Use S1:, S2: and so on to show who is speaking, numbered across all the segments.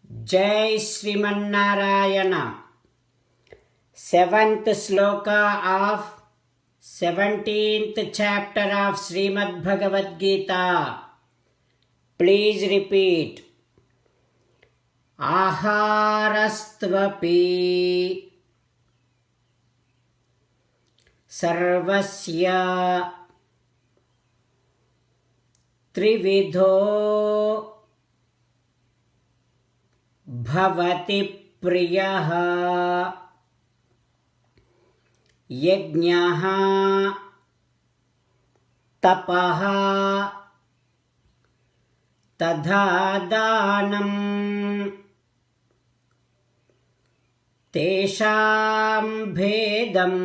S1: Jai Srimanarayana. Seventh sloka of 17th chapter of Srimad Bhagavad Gita. Please repeat. Aharastvapi sarvasya trividho bhavati priyaha yajñaha tapaha tadha danam tesham bhedam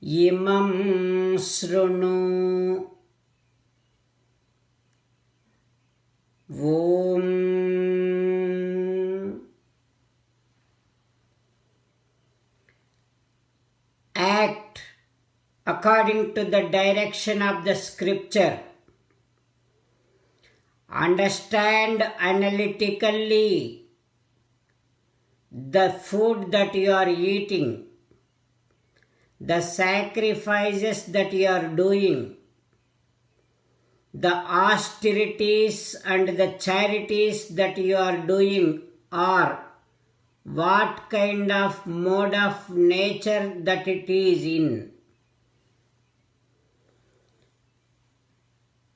S1: imam srunu. Om. Act according to the direction of the scripture. Understand analytically the food that you are eating, the sacrifices that you are doing, the austerities and the charities that you are doing are what kind of mode of nature that it is in.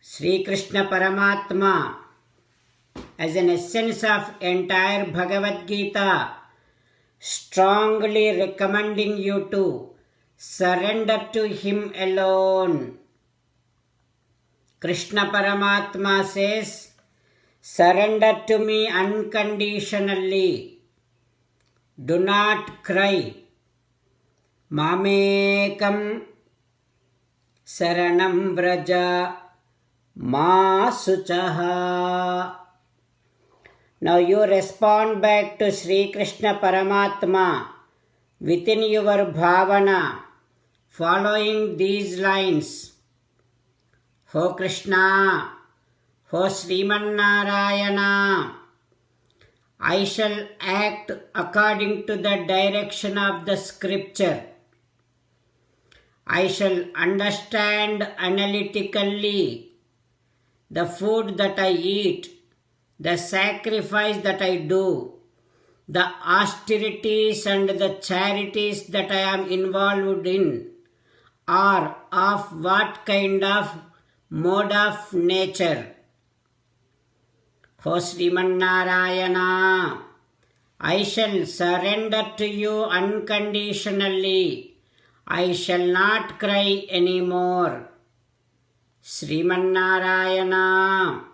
S1: Sri Krishna Paramatma, as an essence of entire Bhagavad Gita, strongly recommending you to surrender to Him alone. Krishna Paramatma says, surrender to me unconditionally. Do not cry. Mamekam saranam vraja ma suchaha. Now you respond back to Sri Krishna Paramatma within your bhavana, following these lines. O Krishna, O Srimanarayana, I shall act according to the direction of the scripture. I shall understand analytically the food that I eat, the sacrifice that I do, the austerities and the charities that I am involved in are of what kind of mode of nature. O Srimanarayana, I shall surrender to you unconditionally. I shall not cry anymore. Srimanarayana,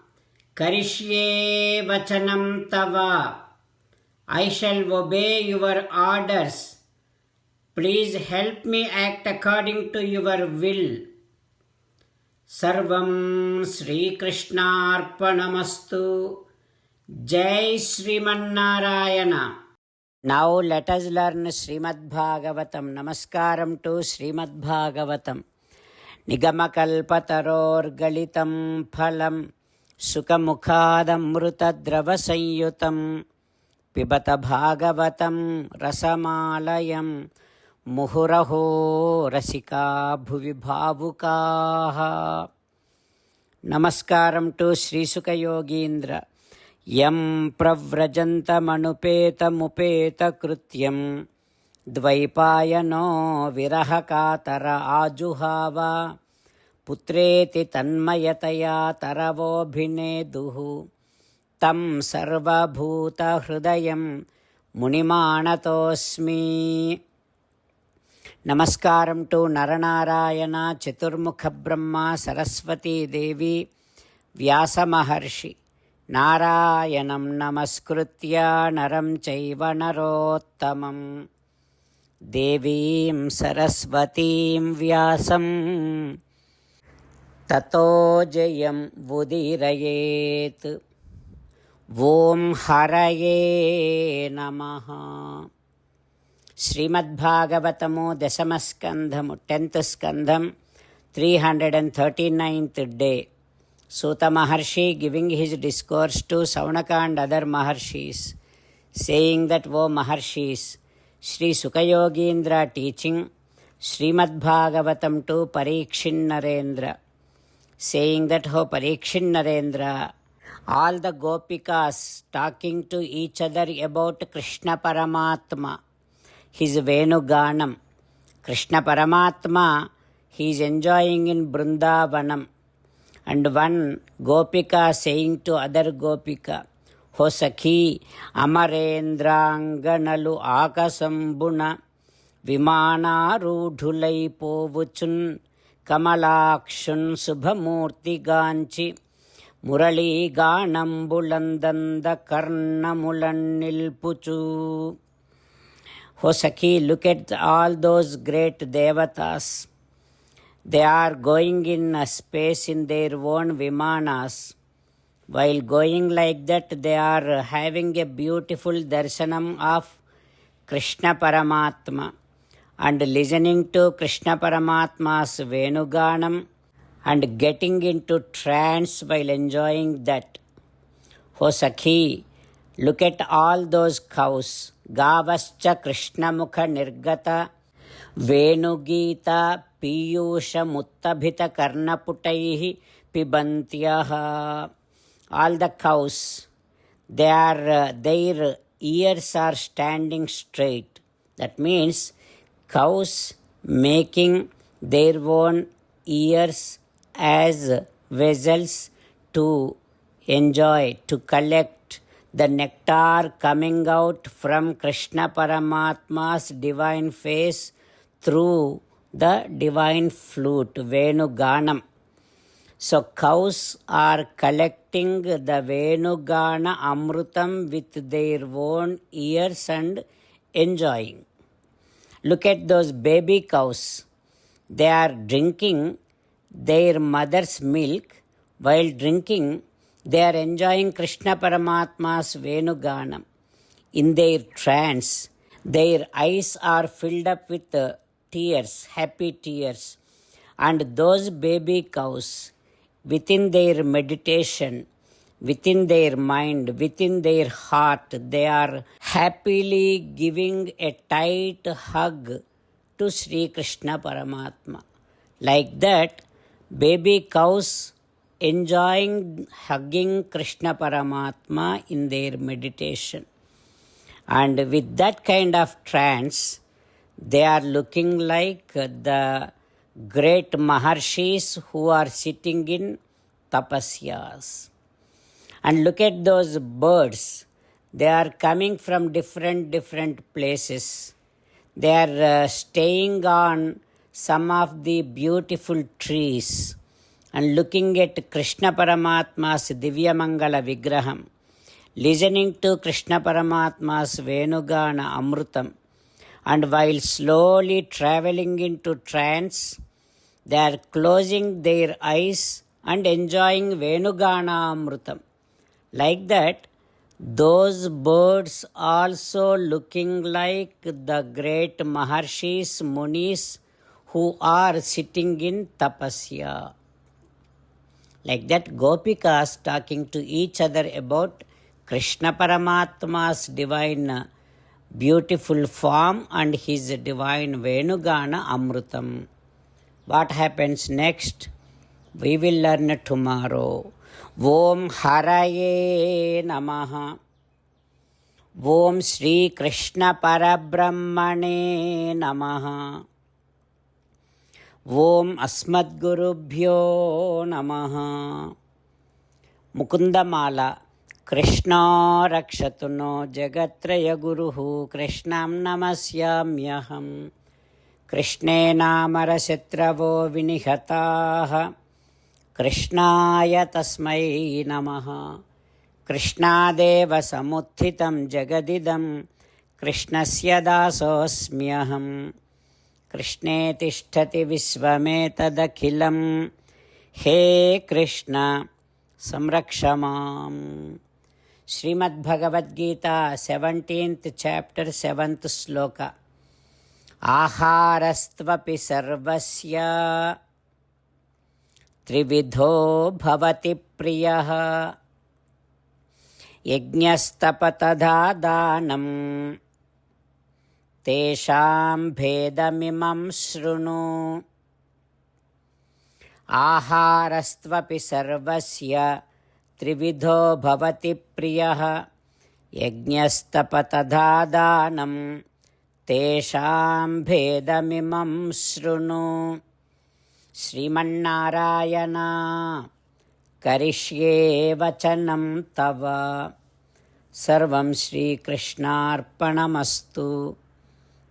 S1: karishye vachanam tava. I shall obey your orders. Please help me act according to your will. Sarvam Sri Krishna Arpanamastu. Jai Srimanarayana. Now let us learn Srimad Bhagavatam. Namaskaram to Srimad Bhagavatam. Nigamakalpataror galitam phalam sukamukhadamrutadrava pibata bhagavatam rasamalayam muhuraho rasika bhuvi bhavukaha. Namaskaram to Sri Sukha Yogindra. Yam pravrajantamανupeta krutyam dvaipayano virahakatara ajuhava putreti tanmayataya taravobhineduhu tam sarvabhuta hridayam munimanatosmi. Namaskaram to Naranarayana, Chaturmukha Brahma, Saraswati Devi, Vyasa Maharshi. Narayanam namaskritya naram chaiva narottamam devim saraswatim vyasam tato jayam vudirayet. Om haraye namaha. ಶ್ರೀಮದ್ಭಾಗವತಮು ದಶಮಸ್ಕಂಧಮು 10th ಸ್ಕಂಧಂ 339th day. Suta Maharshi giving his discourse to Saunaka and other Maharshis, saying that, O Maharshis, Sri Sukayogindra teaching Srimad Bhagavatam to Parikshin Narendra, saying that, O Parikshin Narendra, all the Gopikas talking to each other about Krishna Paramatma, his Venuganam. Krishna Paramatma, he is enjoying in Brindavanam. And one Gopika saying to other Gopika, Ho Sakhi, Amarendrangannalu Akasambuna Vimana Rudhulai Povuchun Kamalakshun Subhamurti Ganchi Murali Ganambulandanda Karnamulannilpuchu. Oh Sakhi, look at all those great devatas. They are going in a space in their own vimanas. While going like that, they are having a beautiful darshanam of Krishna Paramatma and listening to Krishna Paramatma's Venuganam and getting into trance while enjoying that. Oh Sakhi, look at all those cows. Gavascha Krishnamukha Nirgata Venugita Piyusha Muttabhita Karnaputaihi Pibantyaha. All the cows, their ears are standing straight. That means cows making their own ears as vessels to enjoy, to collect the nectar coming out from Krishna Paramatma's divine face through the divine flute, Venuganam. So cows are collecting the Venugana Amrutam with their own ears and enjoying. Look at those baby cows. They are drinking their mother's milk. While drinking, they are enjoying Krishna Paramatma's Venuganam. In their trance, their eyes are filled up with tears, happy tears. And those baby cows, within their meditation, within their mind, within their heart, they are happily giving a tight hug to Sri Krishna Paramatma. Like that, baby cows enjoying hugging Krishna Paramatma in their meditation. And with that kind of trance, they are looking like the great Maharshis who are sitting in tapasyas. And look at those birds. They are coming from different places. They are staying on some of the beautiful trees and looking at Krishna Paramatma's Divya Mangala Vigraham, listening to Krishna Paramatma's Venugana Amrutam. And while slowly traveling into trance, they are closing their eyes and enjoying Venugana Amrutam. Like that, those birds also looking like the great Maharshis, Munis who are sitting in tapasya. Like that, Gopikas talking to each other about Krishna Paramatma's divine beautiful form and his divine Venugana Amrutam. What happens next? We will learn tomorrow. Om Haraye Namaha. Om Shri Krishna Parabrahmane Namaha. Om Asmadgurubhyo Namaha. Mukundamala. Krishna Rakshatu no Jagatraya Guruhu Krishnam Namasyamyaham. Krishne Namara Shetravo Vinihataha. Krishnaya Tasmai Namaha. Krishnadeva Samuthitam Jagadidam. Krishnasya Dasosmyaham. Krishne Tishtati Visvametadakhilam. He Krishna Samrakshamam. Srimad Bhagavad Gita, 17th chapter, 7th sloka. Aharastvapi sarvasya त्रिविधो भवति प्रियः। यज्ञस्तप तथा दानं तेषां भेदमिमं शृणु। आहारस्त्वपि सर्वस्य त्रिविधो भवति प्रियः। यज्ञस्तप तथा दानं तेषां भेदमिमं शृणु। श्रीमन्नारायण करिष्ये वचनं तव। सर्वं श्रीकृष्णार्पणमस्तु।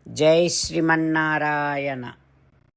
S1: जय श्रीमन्नारायण।